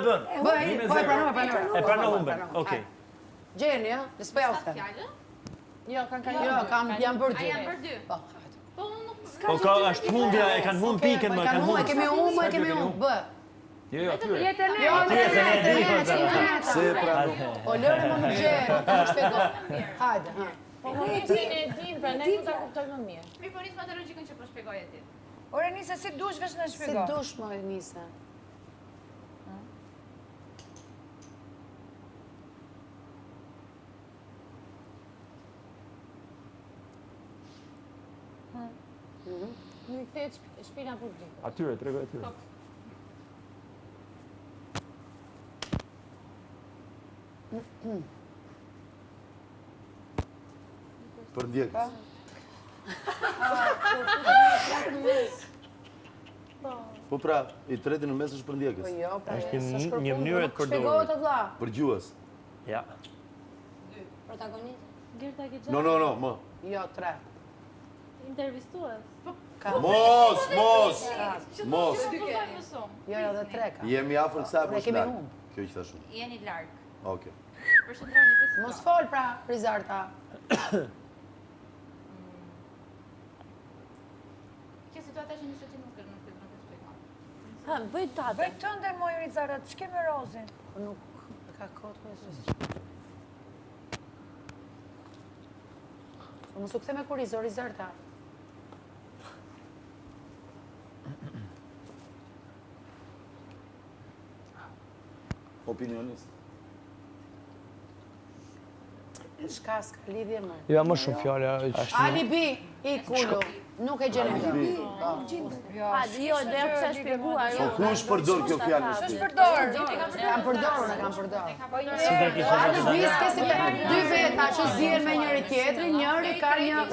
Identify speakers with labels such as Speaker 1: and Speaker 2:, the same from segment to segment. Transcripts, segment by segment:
Speaker 1: bën?
Speaker 2: Po e pranoj.
Speaker 1: E pranon humbën. Okej.
Speaker 2: Gjeni, ja? Në s'po ja u them. Jo, jam bërë 2.
Speaker 3: A janë bërë 2?
Speaker 2: Po.
Speaker 1: Po ka është humbja, e kanë humbë pikën, më kanë humbë.
Speaker 2: E kemi humbë, bë.
Speaker 4: Jo, atyre.
Speaker 2: Jo,
Speaker 1: se ne di për ta.
Speaker 4: Se pra.
Speaker 2: O lëre më nuk gje, nuk të shpjegoj. Hajde, ha.
Speaker 5: Po ne e din, pra ne nuk ta kuptoj më mirë.
Speaker 3: Mi po nisë me atë logjikën që po shpjegoj e ti.
Speaker 6: Ore Nisa, si dush veç në shpjego?
Speaker 2: Si dush më Nisa?
Speaker 5: Nuk i kthehet shpina publike.
Speaker 4: Atyre, tregoj atyre. Për ndjekës. Po pra, i treti në mes është për ndjekës.
Speaker 2: Po jo, pra.
Speaker 1: Është një mënyrë të përdorur.
Speaker 2: Shpjegohet të vlla.
Speaker 4: Për gjuhës.
Speaker 1: Ja.
Speaker 7: Protagonist.
Speaker 5: Gerta Gexha.
Speaker 4: No, më.
Speaker 2: Jo, 3.
Speaker 5: Intervistues.
Speaker 4: Mos!
Speaker 2: Jo, dhe 3 ka.
Speaker 4: Jemi afër kësaj apo
Speaker 2: Ne kemi
Speaker 4: larg?
Speaker 2: humbë.
Speaker 4: Kjo që thashun.
Speaker 3: Jeni larg.
Speaker 4: Okej.
Speaker 3: Përshëndroni të si.
Speaker 2: Mos fol pra, Prizarta.
Speaker 3: Kjo situata që nisë ti nuk e shpjegon.
Speaker 5: Ha, bëj tate.
Speaker 6: Bëj të ndër moj Rizarda, të shke me Rozin?
Speaker 2: Po nuk ka kohë të mesë. Po mos u kthe me kurizo, Rizarta.
Speaker 4: Opinionist.
Speaker 2: Shka s'ka lidhje më.
Speaker 1: Jo, më shumë fjala.
Speaker 2: Alibi, i kullu. Nuk e gjenë kjo.
Speaker 5: Jo, do ja kisha shpjeguar.
Speaker 4: Po ku është përdor kjo fjalë?
Speaker 6: S'është përdor.
Speaker 2: Kam përdorur, e kam përdorur.
Speaker 3: Alibi
Speaker 2: s'ke si të dy veta që zihen me njëri tjetrin, njëri ka një...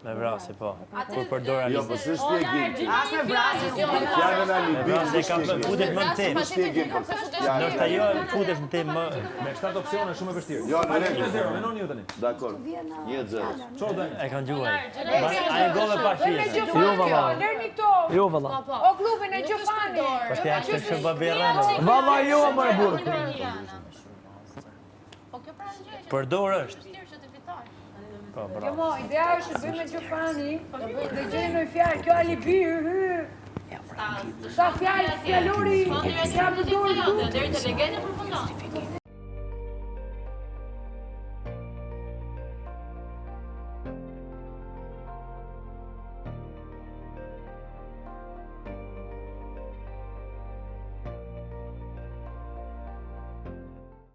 Speaker 1: Me vrasje, po. Kur përdor
Speaker 4: Jo,
Speaker 1: alibi.
Speaker 4: po s'është shpjegim.
Speaker 2: As me vrasje,
Speaker 4: Fjalën alibi
Speaker 1: Vrasje
Speaker 4: është
Speaker 1: ka
Speaker 4: shpjegim.
Speaker 1: futet më në temë.
Speaker 4: Shpjegim për
Speaker 1: Ndoshta jo futesh në temë më.
Speaker 8: Me 7 opsione shumë e vështirë.
Speaker 4: Jo, në rregull.
Speaker 8: 1-0, menoni ju tani.
Speaker 4: Dakor. 1-0.
Speaker 1: E kanë gjuaj. Ai gove pa shije.
Speaker 6: Jo, valla. Lërni këto.
Speaker 1: Jo valla.
Speaker 6: O klubin e Gjofani.
Speaker 1: Pastaj ashtu që babera.
Speaker 8: Valla jo më e burr.
Speaker 3: Po kjo pra gjë.
Speaker 1: Përdor është.
Speaker 3: Vështirë që të fitoj.
Speaker 1: Po,
Speaker 6: Jo
Speaker 1: bravo.
Speaker 6: mo, ideja është të bëjmë me Gjofani, dhe gjeni në fjalë, kjo alibi, sa fjalë, fjallori,
Speaker 3: Po ndërsa
Speaker 6: jam
Speaker 3: të
Speaker 6: dorë
Speaker 3: gjithë deri te legendë përfundon.